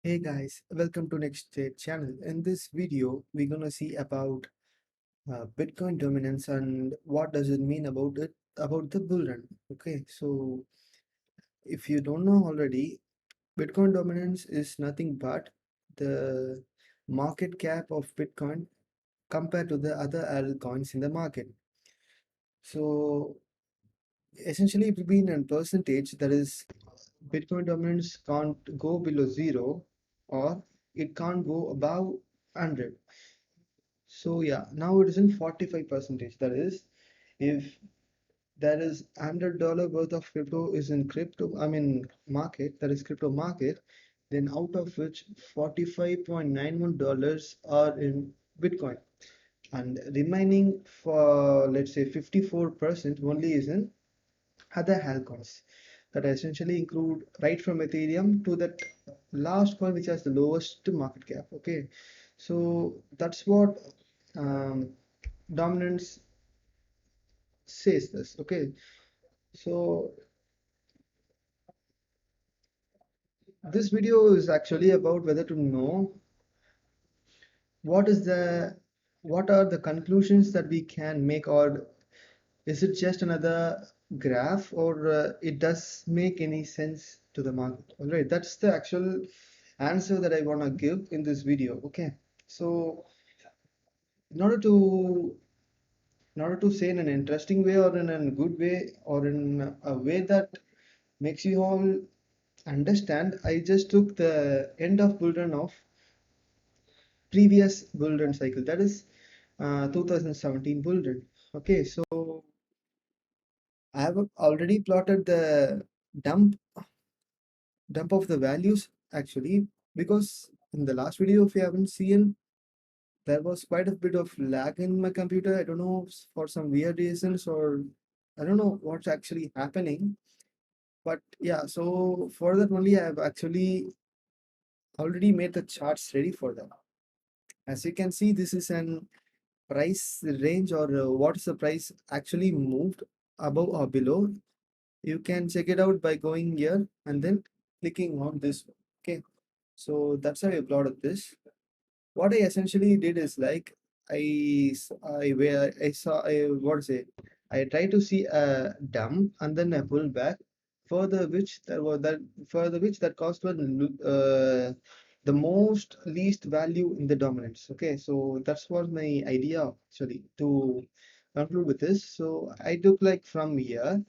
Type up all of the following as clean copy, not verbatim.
Hey guys, welcome to Next State channel. In this video, we're gonna see about Bitcoin dominance and what does it mean about it about the bull run. Okay, so if you don't know already, Bitcoin dominance is nothing but the market cap of Bitcoin compared to the other altcoins in the market. So essentially, it will be in a percentage that is Bitcoin dominance can't go below zero or it can't go above 100. So yeah, now it is in 45 percentage. That is, if there is $100 worth of crypto is in crypto, I mean market, that is crypto market, then out of which $45.91 are in Bitcoin, and remaining for let's say 54% only is in other altcoins that essentially include right from Ethereum to that last coin which has the lowest market cap. Okay, so that's what um, dominance says this. Okay, so this video is actually about whether to know what is the what are the conclusions that we can make, or is it just another graph, or it does make any sense to the market. All right, that's the actual answer that I want to give in this video. Okay, so in order to say in an interesting way or in a good way or in a way that makes you all understand, I just took the end of bull run of previous bull run cycle, that is 2017 bull run. Okay, so I have already plotted the dump of the values actually, because in the last video, if you haven't seen, there was quite a bit of lag in my computer. I don't know, for some weird reasons, or I don't know what's actually happening. But yeah, so for that only I have actually already made the charts ready for that. As you can see, this is an price range, or what is the price actually moved above or below. You can check it out by going here and then clicking on this one. Okay, so that's how I plotted this. What I essentially did is like I saw I what to say I tried to see a dump and then a pullback, further which there was that further which that cost was the most least value in the dominance. Okay, so that's what my idea actually to conclude with this. So I took like from here,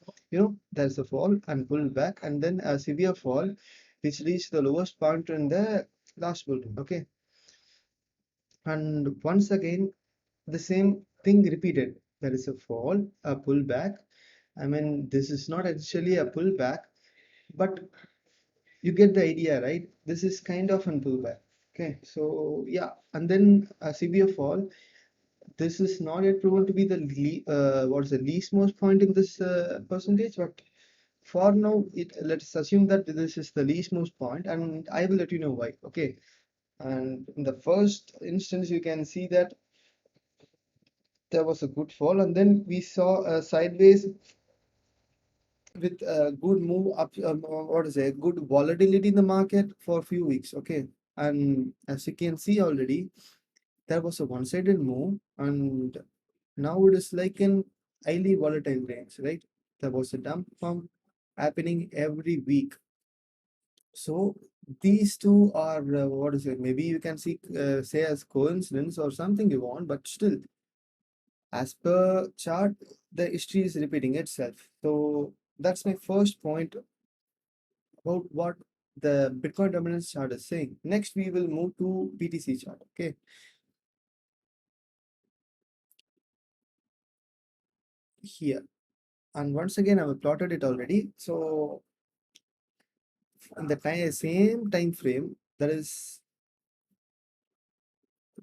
there's a fall and pull back and then a severe fall which reached the lowest point in the last bull run. Okay, and once again the same thing repeated. There is a fall, a pullback. I mean, this is not actually a pullback, but you get the idea, right? This is kind of a pullback. Okay, so yeah, and then a severe fall. This is not yet proven to be the what is the least most point in this percentage, but for now let's assume that this is the least most point, and I will let you know why. Okay, and in the first instance you can see that there was a good fall, and then we saw a sideways with a good move up, what is it, good volatility in the market for a few weeks. Okay, and as you can see already, there was a one-sided move, and now it is like an highly volatile range, right? There was a dump pump happening every week. So these two are what is it, maybe you can see say as coincidence or something you want, but still, as per chart, the history is repeating itself. So that's my first point about what the Bitcoin dominance chart is saying. Next, we will move to BTC chart. Okay, here, and once again, I have plotted it already. So in the same time frame, that is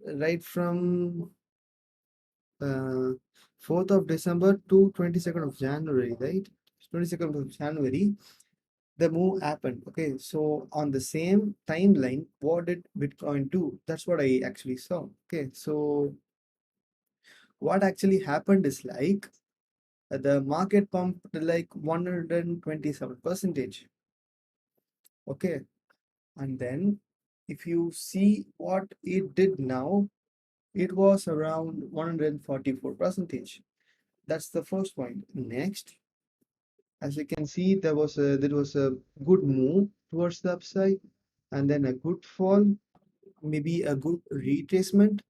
right from 4th of December to 22nd of January, right? 22nd of January, the move happened. Okay, so on the same timeline, what did Bitcoin do? That's what I actually saw. Okay, so what actually happened is like the market pumped like 127 percentage. Okay, and then if you see what it did now, it was around 144 percentage. That's the first point. Next, as you can see, there was a good move towards the upside, and then a good fall, maybe a good retracement.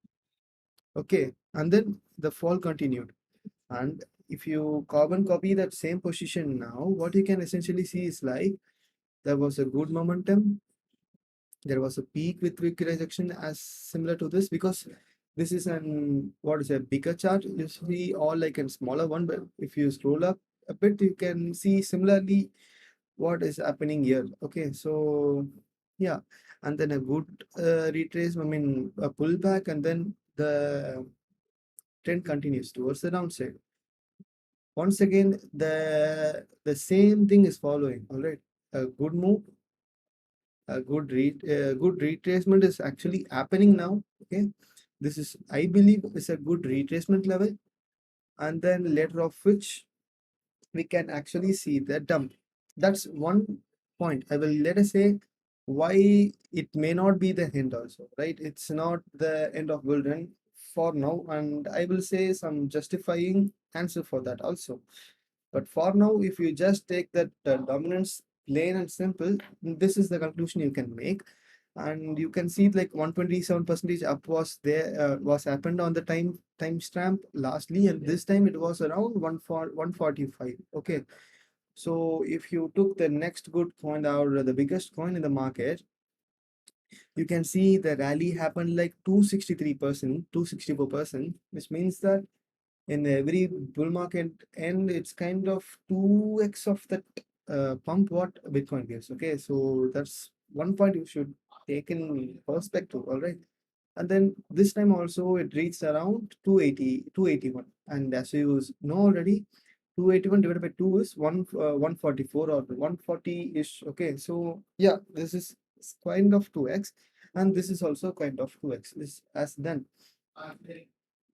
Okay, and then the fall continued. And if you carbon copy that same position now, what you can essentially see is like there was a good momentum, there was a peak with quick rejection as similar to this, because this is an what is a bigger chart, you see all like a smaller one, but if you scroll up a bit you can see similarly what is happening here. Okay, so yeah, and then a good retrace, I mean a pullback, and then the trend continues towards the downside. Once again, the same thing is following. All right, a good move, good retracement is actually happening now. Okay, this is, I believe, is a good retracement level, and then later of which we can actually see the dump. That's one point. I will let us say why it may not be the end also, right? It's not the end of bull run for now, and I will say some justifying answer for that also. But for now, if you just take that dominance plain and simple, this is the conclusion you can make. And you can see like 127 percentage up was there, was happened on the timestamp lastly, and this time it was around 145. Okay, so if you took the next good coin or the biggest coin in the market, you can see the rally happened like 263%, 264%, which means that in every bull market and it's kind of 2x of that pump what Bitcoin gives. Okay, so that's one point you should take in perspective. All right, and then this time also it reached around 280, 281, and as you know already, 281 divided by 2 is 144 or 140 ish. Okay, so yeah, this is kind of 2x, and this is also kind of 2x this as done.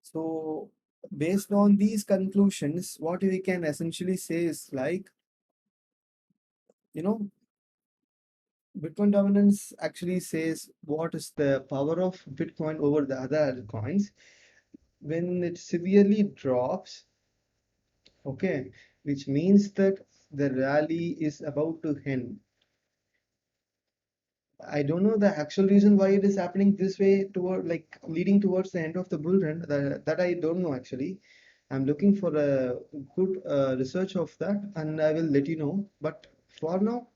So based on these conclusions, what we can essentially say is like, you know, Bitcoin dominance actually says what is the power of Bitcoin over the other coins. When it severely drops, okay, which means that the rally is about to end. I don't know the actual reason why it is happening this way toward like leading towards the end of the bull run. That I don't know actually. I'm looking for a good research of that, and I will let you know. But for now,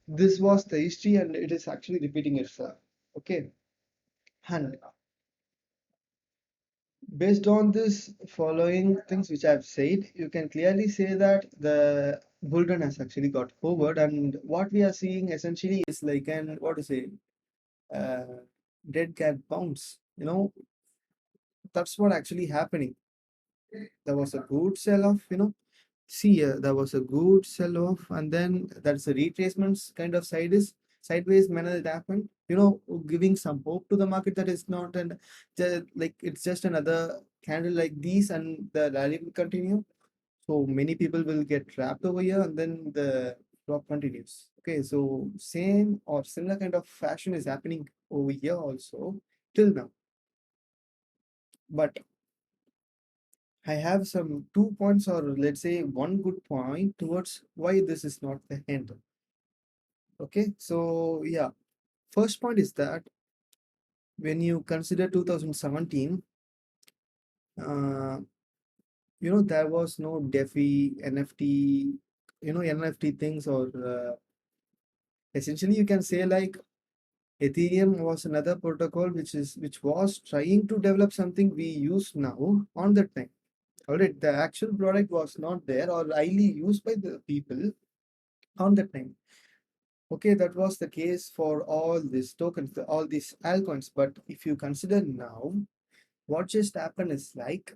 this was the history, and it is actually repeating itself. Okay, and based on this following things which I've said, you can clearly say that the bull run has actually got forward, and what we are seeing essentially is like an what to say, uh, dead cat bounce. That's what actually happening. There was a good sell-off. See, there was a good sell-off, and then that's a retracements kind of sideways manner that happened. Giving some hope to the market that it's not and like it's just another candle like these, and the rally will continue. So many people will get trapped over here, and then the drop continues. Okay, so same or similar kind of fashion is happening over here also till now. But I have some 2 points, or let's say one good point towards why this is not the end. Okay, so yeah, first point is that when you consider 2017, uh, there was no DeFi, NFT, NFT things, or essentially you can say like Ethereum was another protocol which was trying to develop something we use now on that time. Alright, the actual product was not there or highly used by the people on that time. Okay, that was the case for all these tokens, all these altcoins. But if you consider now, what just happened is like,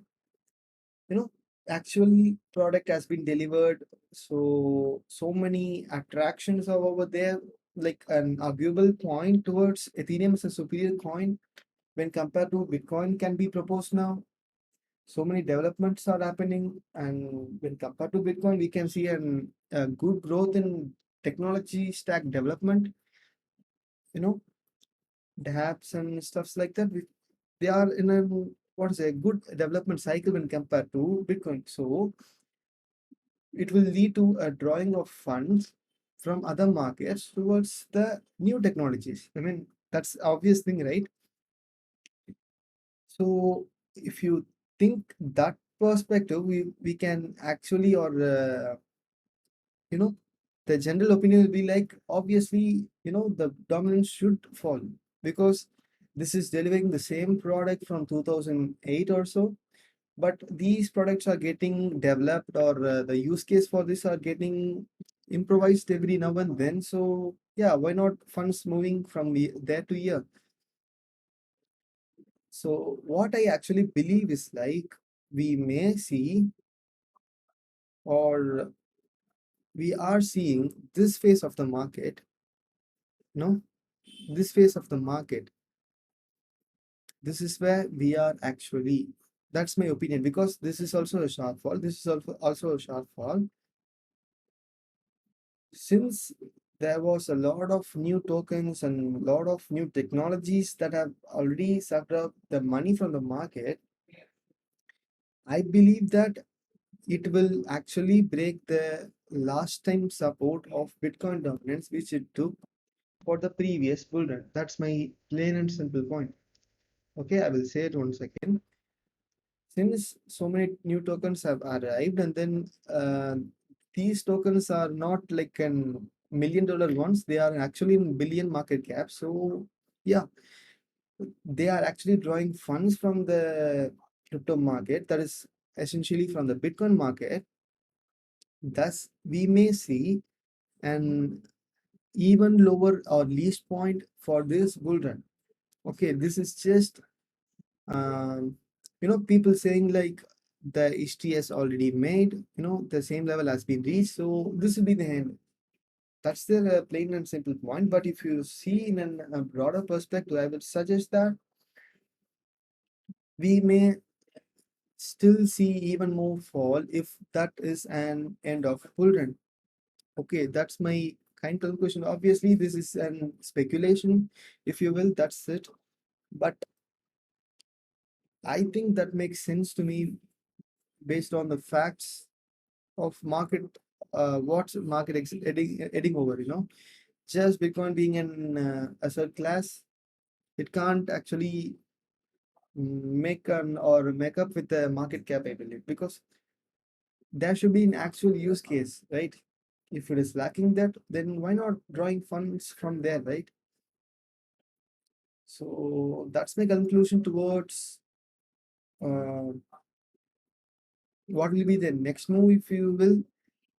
you know, actual product has been delivered. So many attractions are over there, like an arguable point towards Ethereum is a superior coin when compared to Bitcoin can be proposed now. So many developments are happening, and when compared to Bitcoin, we can see a good growth in technology stack development. You know, dApps and stuffs like that. They are in a what is a good development cycle when compared to Bitcoin. So it will lead to a drawing of funds from other markets towards the new technologies. I mean, that's obvious thing, right? So if you think that perspective, we can actually, or you know, the general opinion will be like, obviously, the dominance should fall because this is delivering the same product from 2008 or so, but these products are getting developed, or the use case for this are getting improvised every now and then. So yeah, why not funds moving from there to here? So what I actually believe is like, we may see, or we are seeing this phase of the market, you know this phase of the market, this is where we are actually, that's my opinion, because this is also a shortfall, this is also a shortfall, since there was a lot of new tokens and a lot of new technologies that have already sucked up the money from the market. I believe that it will actually break the last time support of Bitcoin dominance which it took for the previous bull run. That's my plain and simple point. Okay, I will say it once again. Since so many new tokens have arrived, and then these tokens are not like an $1 million ones, they are actually in billion market cap. So yeah, they are actually drawing funds from the crypto market, that is essentially from the Bitcoin market. Thus we may see an even lower or least point for this bull run. Okay, this is just um, people saying like the history has already made, the same level has been reached, so this will be the end. That's the plain and simple point. But if you see in a broader perspective, I would suggest that we may still see even more fall if that is an end of bull run. Okay, that's my kind conclusion. Obviously this is an speculation, if you will, that's it. But I think that makes sense to me based on the facts of market, what's market heading over, just Bitcoin being an asset class, it can't actually make an or make up with the market cap, I believe, because there should be an actual use case, right? If it is lacking that, then why not drawing funds from there, right? So that's my conclusion towards uh, what will be the next move, if you will.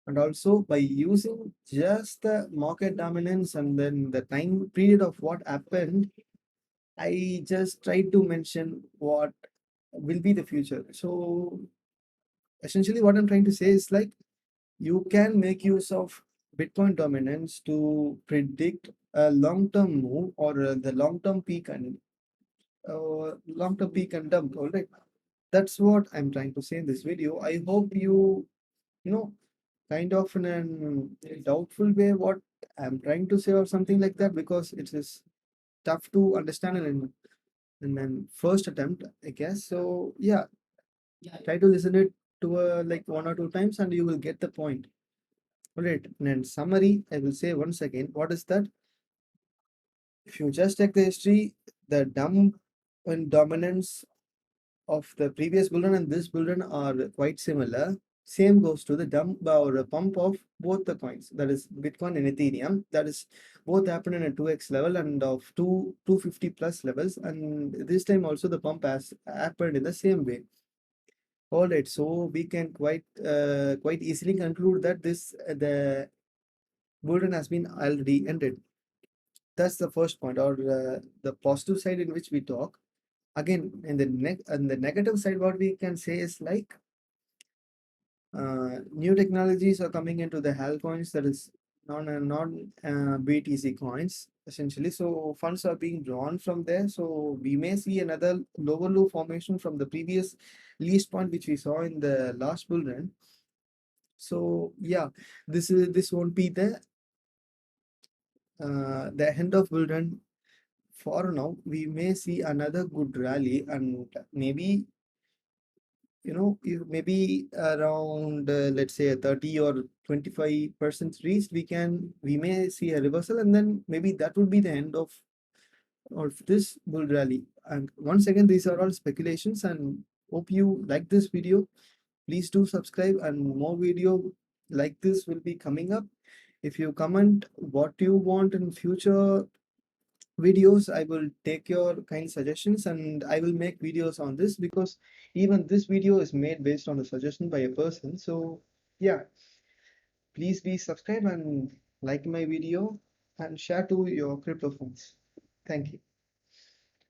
And also by using just the market dominance and then the time period of what happened, I just tried to mention what will be the future. So essentially what I'm trying to say is like, you can make use of Bitcoin dominance to predict a long-term move, or the long-term peak and dump. All right, that's what I'm trying to say in this video. I hope you know kind of in a doubtful way what I'm trying to say or something like that, because it is tough to understand in an first attempt, I guess. So yeah, try to listen it to like one or two times and you will get the point. All right. And in summary, I will say once again, what is that? If you just check the history, the dump and dominance of the previous bull run and this bull run are quite similar. Same goes to the dump or a pump of both the coins, that is Bitcoin and Ethereum. That is both happen in a 2x level and of 250 plus levels. And this time also the pump has happened in the same way. All right, so we can quite easily conclude that this the bull run has been already ended. That's the first point, or the positive side in which we talk. Again, in the negative side, what we can say is like, new technologies are coming into the HAL coins, that is non BTC coins essentially. So funds are being drawn from there. So we may see another lower low formation from the previous least point which we saw in the last bull run. So yeah, this won't be the end of bull run for now we may see another good rally, and maybe maybe around let's say a 30 or 25% reached, we may see a reversal, and then maybe that would be the end of this bull rally. And once again, these are all speculations, and hope you like this video. Please do subscribe, and more video like this will be coming up. If you comment what you want in future videos, I will take your kind suggestions and I will make videos on this, because even this video is made based on a suggestion by a person. So yeah, please be subscribe and like my video and share to your crypto friends. Thank you.